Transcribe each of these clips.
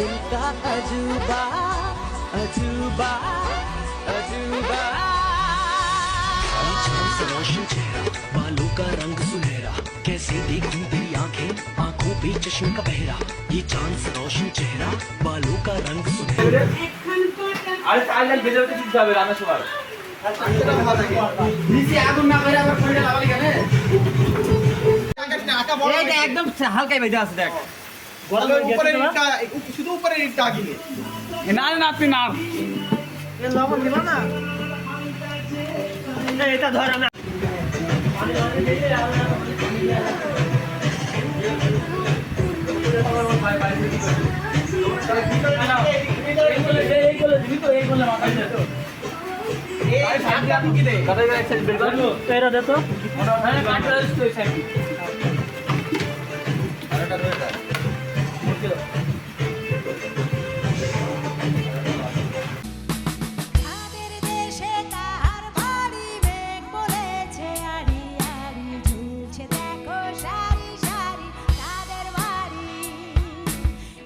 दिल का अजूबा अजूबा अजूबा रोशन चेहरा बालों का रंग सुनहरा कैसे देखूं तेरी आंखें आंखों पे चश्मे का पहरा ये चांद सा रोशन चेहरा बालों का रंग सुनहरा আরে চাইলে বেজে উঠে ঠিক যাবে রান্না সময় নিচে আগুন না করে আবার ফোনটা লাগালি কেন এইটা একদম হালকাই বেজে আছে দেখ গরমের উপরে ইটটা শুধু উপরে ইটটা আগিলে না না আপনি না এ লবণ দিল না এটা ধর না তাদের দেশে তাহার বাড়ি মেঘ বলেছে আড়ি আড়ি ঝুলছে দেখো সারি সারি তাদের বাড়ি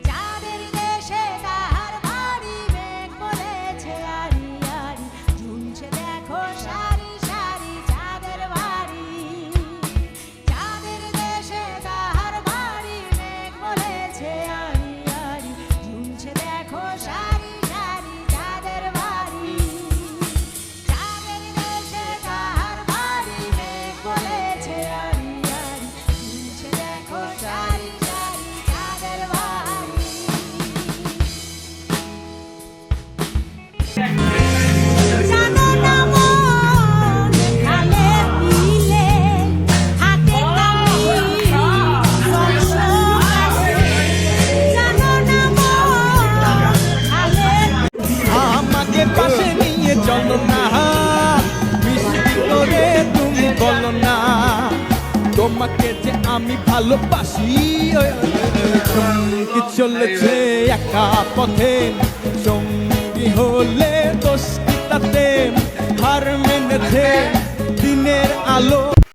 যাদের দেশে তাহার বাড়ি মেঘ বলেছে আড়ি আড়ি ঝুলছে দেখো সারি সারি তাদের বাড়ি যাদের দেশে তাহার বাড়ি মেঘ বলেছে আড়ি আড়ি ঝুলছে দেখো সারি সারি তাদের বাড়ি যাদের দেশে তাহার বাড়ি মেঘ বলেছে আড়ি আড়ি ঝুলছে দেখো সারি সারি তাদের বাড়ি জানো না মন খালে পিলে হাতে কামি সংসারে জানো না মন খালে আমাকে পাশে নিয়ে চলো না মিষ্টি করে তুমি বলো না তোমাকে যে আমি ভালোবাসি চমকি চলেছে একা পথে সঙ্গী হলে দোষ কি তাতে হার মেনেছে দিনের আলো